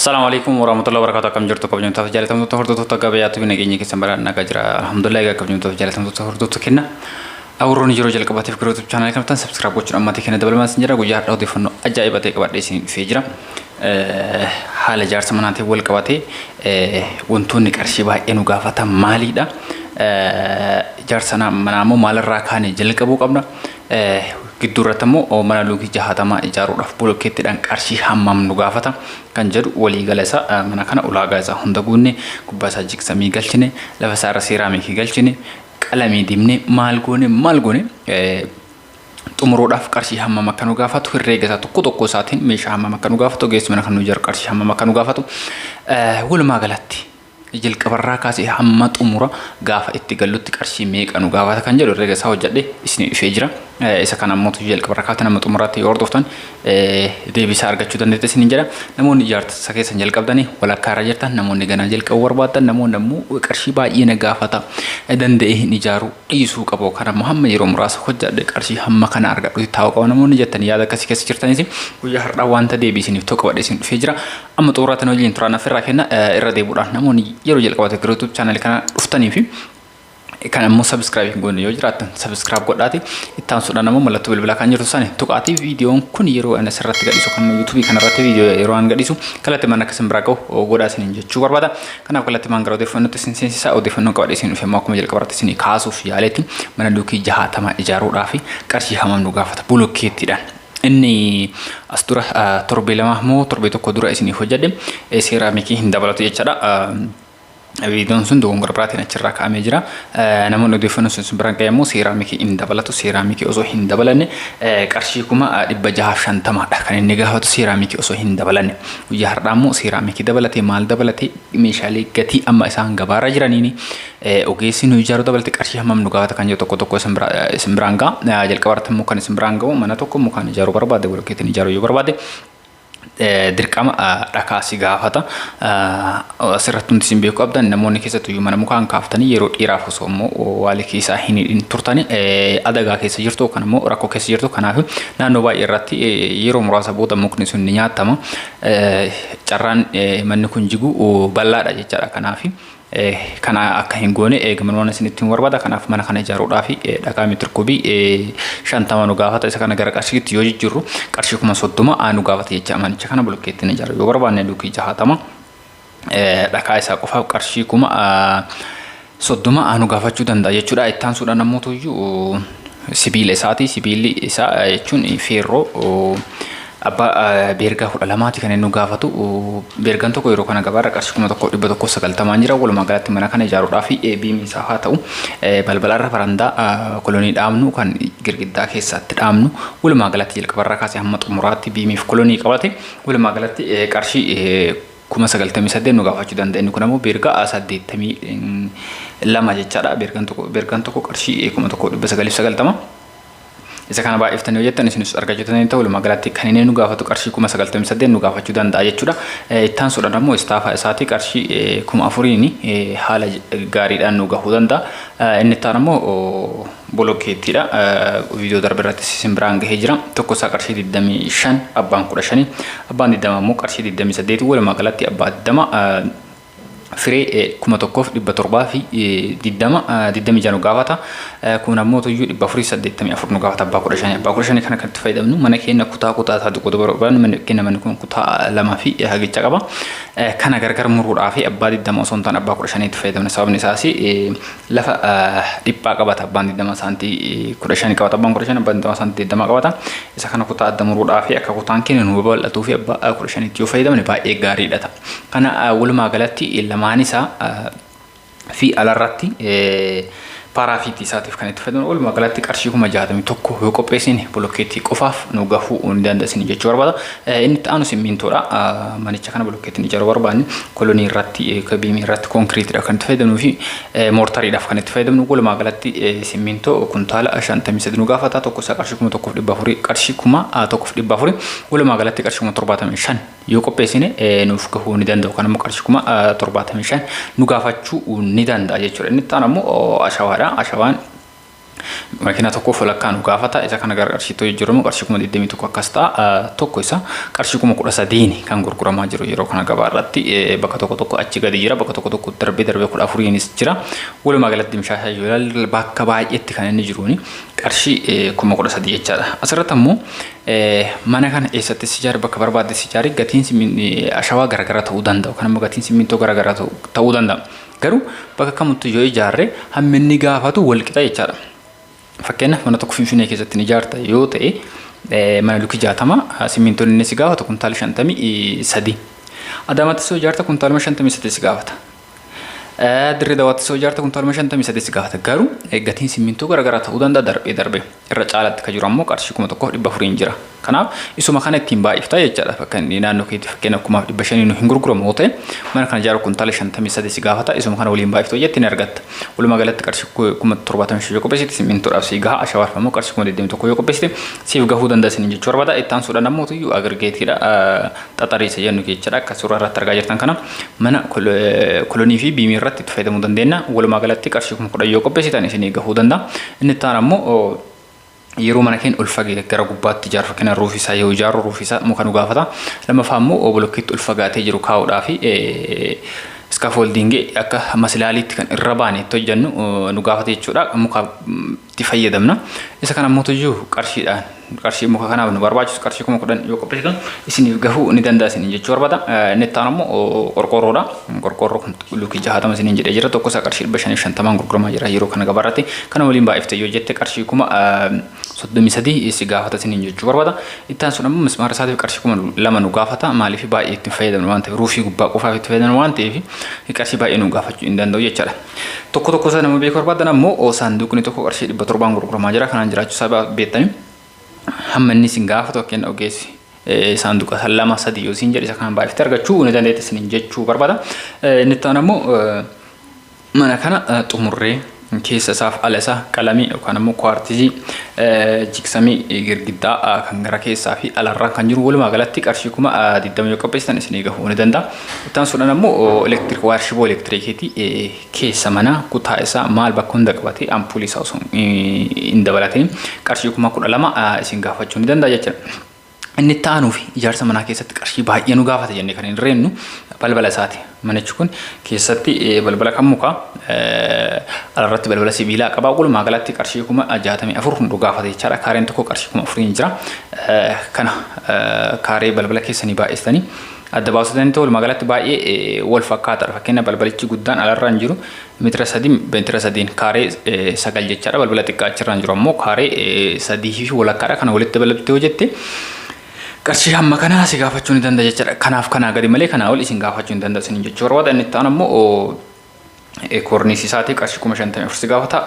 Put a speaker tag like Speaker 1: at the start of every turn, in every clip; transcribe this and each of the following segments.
Speaker 1: Assalamualaikum warahmatullahi wabarakatuh. Kami jurtu kabin untuk jalan tamu tuh hortu tuh gabe atu bina gini kesambaran naga jira. Alhamdulillah kabin untuk jalan tamu tuh hortu tuh kena. Aurun jiro jal kabatif YouTube channel kami tan subscribe kucur amma tikene double mas njira gujar audio fono ajaib ate kabade sin fejra. Hala jar sama nanti wal kabate wuntun karshi ba enu gafata mali da. Jar sana manamu malar rakane jal kabu kabna. Giduratamu o mana lugi jahatama ijaru raf buloketi dan karshi hammam nugafata kan jadu wali galasa mana kana ulaga za hunda gunne kubasa jiksami galchine lafasara ceramic galchine qalami dimne malgone tumuru raf karshi hammam kanu gafatu hirrega tokko tokko saatin meesha hammam kanu gafatu gees mana kanu jar karshi hammam kanu gafatu wal magalatti jil qabarra kaasi hamma tumura gafa itti gallutti qarshi meeqanu gafata kan jedhu rega sa hojjadhe isni ifee jira isa kana ammoo jil qabarra kaata nama tumuraatti hordoftan deebisa argachuu dandeette isin jira namoonni ijaarsa keessan jalqabdani walakkaara jirtan namoonni ganaa jalqabu barbaaddan namoonni ammoo qarshi baay'ee gafata danda'e hin ijaaru dhiisuu qabu kana muhamma yeroo muraasa hojjadhe qarshi hamma kana argadhu taa'u qabu namoonni jettan yaada akkasii keessa jirtanis guyyaa har'a wanta deebisiniif tokko badhe isin dhufee jira amma xuraatan waliin turaan afirraa kenna irra deebuudhaan namoonni yeroo jalqabate YouTube channel kana dhuftanii fi kan ammoo subscribe goone yoo jiraatan subscribe godhaati ittaan sudhaan ammoo mallattoo bilbilaa kan jirtu sani tuqaati viidiyoon kun yeroo ana sirratti gadhiisu kan YouTube kanarratti viidiyoo yeroo an gadhiisu kalatti man akka simbira gahu godhaa isin jechuu barbaada kanaaf kalatti man gara odeeffannootti isin seensisaa odeeffannoo qabadhe isin dhufee akkuma jalqabarratti isin kaasuuf yaaletti mana luukii 60 ijaaruudhaaf qarshii hammam nu gaafata bulokkeettiidhaan inni astura torbee lama moo torbee tokko dura isin hojjadhe seeraamikii hin dabalatu jechaadha Videoon sun dogongora biraatiin achirraa kaa'amee jira. Namoonni odeeffannoo sun biraan qabamu seeraamikii hin dabalatu seeraamikii osoo hin dabalanne qarshii 650 dha kan inni gaafatu seeraamikii osoo hin dabalanne. Guyyaa har'aa immoo seeraamikii dabalatee maal dabalatee meeshaalee gatii amma isaan gabaarra jiraniini ogeessi nu ijaaru dabalatee qarshii hammam nu gaafata kan jedhu tokko tokko isin biraan ga'a. Jalqabarratti immoo kan isin biraan ga'u mana tokko mukaan ijaaruu barbaade bulokkeetiin ijaaruu yoo barbaade dirqama dhakaasi gaafata asirratti nuti isin beeku abdan namoonni keessattuu mana mukaan kaaftanii yeroo dheeraaf osoo immoo waali keessaa hin turtani adagaa keessa jirtu kan immoo rakkoo keessa jirtu kanaaf naannoo baay'ee irratti yeroo muraasa booda mukni sun ni nyaatama carraan manni kun jigu bal'aadha jechaadha kanaaf kana akka hin goone eegaman isinitti barbaada kanaaf mana kana ijaaruudhaaf dhagaa meetira kubii 50 nu gaafata isa kana gara qarshiitti yoo jijjiirru qarshii 30 aanu gaafata jecha manicha kana bulokkeettiin ijaaru yoo barbaanne luukii 60 dhagaa isaa qofaaf qarshii 30 aanu gaafachuu danda'a jechuudha ittaan suudhaan namoota iyyuu sibiila isaati sibiilli isaa jechuun feerroo abba berga fudha lamaati kan inni gaafatu bergan tokko yeroo kana gabaarra qarshii 1,190 jira walumaa galatti mana kana ijaaruudhaaf biimii isaa haa ta'u balbalarra farandaa kolonii dhaabnu kan girgiddaa keessatti dhaabnu walumaa galatti jalqabarraa kaasee hamma xumuraatti biimiif kolonii qabate walumaa galatti qarshii 998 nu gaafachuu danda'a inni kun ammoo berga 82 jechaadha bergan tokko qarshii 1,990 isa kana baay'iftanii hojjettan isinis argachuutanii ta'u walumaa galatti kan inni nu gaafatu qarshii 998 nu gaafachuu danda'a jechuudha. Ittaan suudhaan ammoo istaafa isaati qarshii 4,000 haala gaariidhaan nu gahuu danda'a. Inni ittaan ammoo bolokkeettiidha. Viidiyoo darbe irratti isin biraan gahee jira. Tokko isaa qarshii 25 abbaan 15 abbaan 20 ammoo qarshii 28 walumaa galatti abbaa 20 Firee 1,700 fi 20 janu gaafata kun ammoo tuyyuu 484 nu gaafata abbaa 15 kana kan fayyadamnu mana keenya kutaa taatu qodo barbaadnu mana keenya manni kun kutaa 2 fi hagicha qaba kana gargar muruudhaa fi abbaa 20 osoo ta'an abbaa 15 itti fayyadamna sababni isaas lafa dhiphaa qabata abbaan 20 saantii 15 qabata abbaan 15 abbaan 20 saantii 20 qabata isa kana kutaa adda muruudhaa fi akka kutaan keenya nu babal'atuu fi abbaa 15 itti fayyadamne baay'ee gaariidha kana walumaa galatti Manisa fi alarratti paraafiti isaatiif kan itti fayyadamu walumaa galatti qarshii 61 yoo qopheessine bulokkeettii qofaaf nu gahuu ni dandeessini jechuu barbaada inni ta'anu simmintoodha manicha kana bulokkeettiin ijaaruu barbaanne kolonii irratti biimii irratti konkiriitiidha kan itti fayyadamnu fi moortariidhaaf kan itti fayyadamnu walumaa galatti simmintoo kuntaala 53 nu gaafata tokko isaa qarshii 1,400 qarshii 1,400 walumaa galatti qarshii 75 yoo qopheessine nuuf gahuu ni danda'u kan ammoo qarshii 75 nu gaafachuu ni danda'a jechuudha inni ta'an ammoo ashawaadha ashawaan makina tokko falakkaan gaafata isa kana qarshii too jijjiiramu qarshii 21 akkas ta'a tokko isa qarshii 13 kan gurguramaa jiru yeroo kana gabaa irratti bakka tokko achi gadi jira bakka tokko darbee 14nis jira walumaa galatti mishaashaa yoo bakka baay'eetti kan inni jiruuni qarshii 13 jechaadha asirratti ammoo mana kana eessatti sijaar bakka barbaadde sijaari gatiin ashawaa garagara ta'uu danda'a kan ammoo gatiin simmintoo garagara ta'uu danda'a garuu bakka kamutti yoo ijaarre hamminni gaafatu wal qixa jechaadha. Fakkeenya mana tokko Finfinnee keessatti ijaarta yoo ta'e mana luki 60 simmintoon inni si gaafata kuntaala 53 Adaamaatti soo ijaarta kuntaala 53 si gaafata Dirree Dawaatti soo ijaarta kuntaala 53 si gaafata garuu gatiin simmintoo garagaraa ta'uu danda'a darbee irra caalaatti ka jiru ammoo qarshii 1400 jira kanaaf isuma kana ittiin baay'iftaa jechaadha fakkeenya naannoo keetti fakkeenya 1500 hin gurguramu ta'e mana kana ijaaru kuntaala 53 si gaafata isuma kana waliin baay'iftuu jettiin argatta walumaa galatti qarshii 75 yoo qopheessite simmintoodhaaf si gaha ashawarfamoo qarshii 21 yoo qopheessite siif gahuu danda'a isin jechuu barbaada ittaan suudhaan ammoo tuyyuu agirgeetiidha xaxariisa jennu jechaadha akka suuraa irratti argaa jirtan kana mana kolonii fi biimii irratti itti fayyadamuu dandeenya walumaa galatti qarshii 10 yoo qopheessitan isin gahuu danda'a inni ittaan ammoo yeroo mana keen ulfagee gara gubbaatti ijaaru fakkeenya ruufisaa yoo ijaaru ruufisaa muka nu gaafata lammaffaa ammoo blokkeetti ulfagaatee jiru kaa'uudhaaf scaffolding akka maslaaliitti kan irra baane hojjennu nu gaafata jechuudha muka itti fayyadamna isa kana ammoo tuyyuu qarshiidhaan qarshii muka kanaaf nu barbaachisu qarshii 10 yoo qopheessitan isiniif gahuu ni danda'a isin jechuu barbaada inni ittaan ammoo qorqorroodha qorqorroo luki 60 isiniin jedhee jira tokko isaa qarshii 550 gurguramaa jira yeroo kana gabaarratti kana waliin baay'ifte yoo jette qarshii 33 si gaafata isiniin jechuu barbaada ittaan sun ammoo mismaara isaatiif qarshii 2 nu gaafata maaliif baay'ee itti fayyadamnu waan ta'eef ruufii gubbaa qofaaf itti fayyadamnu waan ta'eef qarshii baay'ee nu gaafachuu hin danda'u jechaadha tokko isaa nama beekuu barbaadan ammoo saanduqni tokko qarshii 700 gurguramaa jira kanaan jiraachuu isaa beektanii hamma inni sin gaafatu kenna ogeessi saanduqa 2-3 yoo sin jedhe isa kan baay'ifte argachuu ni dandeetti isin jechuu barbaada inni ta'an ammoo mana kana xumurree keessa isaaf ala isaa qalamii yookaan ammoo kwartizii jigsamii girgiddaa kan gara keessaa fi alarraa kan jiru walumaa galatti qarshii 20 yoo qopheessitan isin gahuu ni danda'a ittaan suudhaan ammoo elektrik waarshiboo elektirikiitii keessa mana kutaa isaa maal bakka hunda qabatee ampuulii isaa osoo hin dabalatiin qarshii 12 isin gaafachuu ni danda'a jechuudha. Inni taanuuf ijaarsa manaa keessatti qarshii baay'ee nu gaafata jennee kan hin reennu balbala isaati manichi kun keessatti balbala kan mukaa alarratti balbala sibiilaa qabaa walumaa galatti qarshii 64 nu gaafata jechaadha kaareen tokko qarshii 4 jira kana kaaree balbala keessanii baay'istanii adda baasutanii ta'u walumaa galatti baay'ee wal fakkaataadha fakkeenya balbalichi guddaan alarra hin jiru meetira 3 kaaree 9 jechaadha balbala xiqqaa achirra hin jiru ammoo kaaree 3 fi walakkaadha kana walitti dabaltee hojjette qarshii hamma kana si gaafachuu ni danda'a jechuudha kanaaf kana gadi malee kana ol isin gaafachuu ni danda'a isin jechuu barbaada inni ta'an ammoo korniisii isaatiif qarshii 54 si gaafata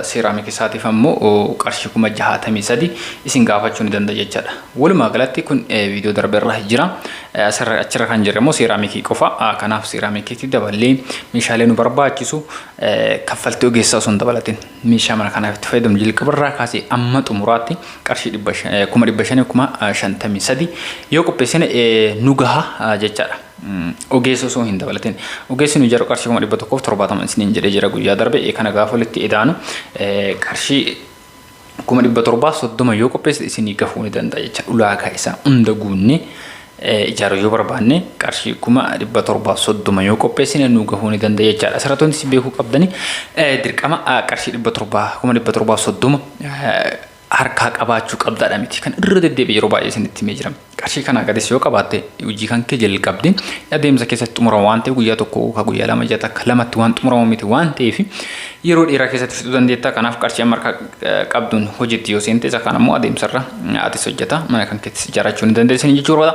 Speaker 1: seeraamikii isaatiif ammoo qarshii 63 isin gaafachuu ni danda'a jechuudha walumaa galatti kun viidiyoo darbeerra jira achirra kan jirre ammoo seeraamikii qofa kanaaf seeraamikiitti daballee meeshaalee nu barbaachisu kaffaltii ogeessaa osoo hin dabalatin meeshaa mana kanaaf itti fayyadamnu jalqabarraa kaasee amma xumuraatti qarshii 553 yoo qopheessine nu gaha jechaadha. Ogeessa osoo hin dabalatin ogeessi nu ijaaru qarshii 170 isiniin jedhee jira guyyaa darbe kana gaafa walitti edaanu qarshii 730 yoo qopheessite isinii gahuu ni danda'a jechaadha ulaagaa isaa hunda guunne ijaaru yoo barbaanne qarshii 730 yoo qopheessine nu gahuu ni danda'a jechaadha asirratti si beekuu qabdani dirqama qarshii 730 harkaa qabaachuu qabdaadha miti kan irra deddeebi'ee yeroo baay'ee isinitti himee jira qarshii kana gadis yoo qabaatte hojii kan kee jalqabde adeemsa keessatti xumuramu waan ta'eef guyyaa tokko ka guyyaa lama jata akka lamatti waan xumuramu miti waan ta'eef yeroo dheeraa keessatti fixuu dandeetta kanaaf qarshii marka qabduun hojiitti yoo seente isa kana ammoo adeemsarra atis hojjeta mana kan keessatti ijaarrachuu ni dandeessan jechuudha.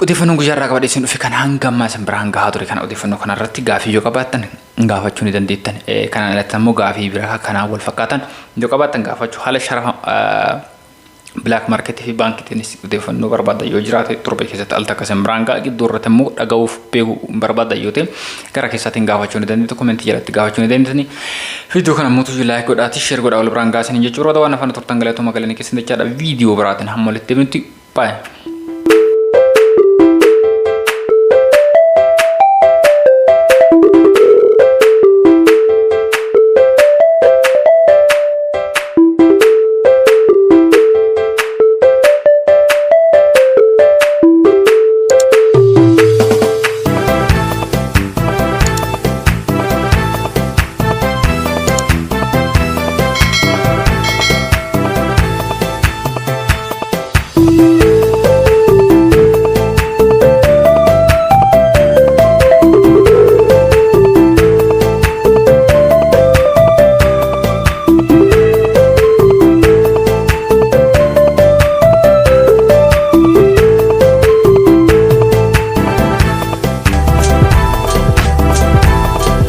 Speaker 1: Odeeffannoo guyyaa irraa qabadhe isin dhufe kan hanga ammaa isin biraan gahaa ture kana odeeffannoo kanarratti gaafii yoo qabaattan gaafachuu ni dandeettan kanaan alatti ammoo gaafii biraa kanaan wal fakkaatan yoo qabaattan gaafachuu haala sharafa black market fi baankiitiinis odeeffannoo barbaadda yoo jiraate turbe keessatti al takka isin biraan gahaa gidduu irratti ammoo dhaga'uuf beekuu barbaadda yoo ta'e gara keessaatiin gaafachuu ni dandeettu komentii jalatti gaafachuu ni dandeettani viidiyoo kana ammoo tuyyuu laayik godhaati sheer godhaa wal biraan gaasanii jechuudha waan afaan turtan galatoo magalanii keessatti jechaadha viidiyoo biraatiin hamma walitti deebinutti baay'ee.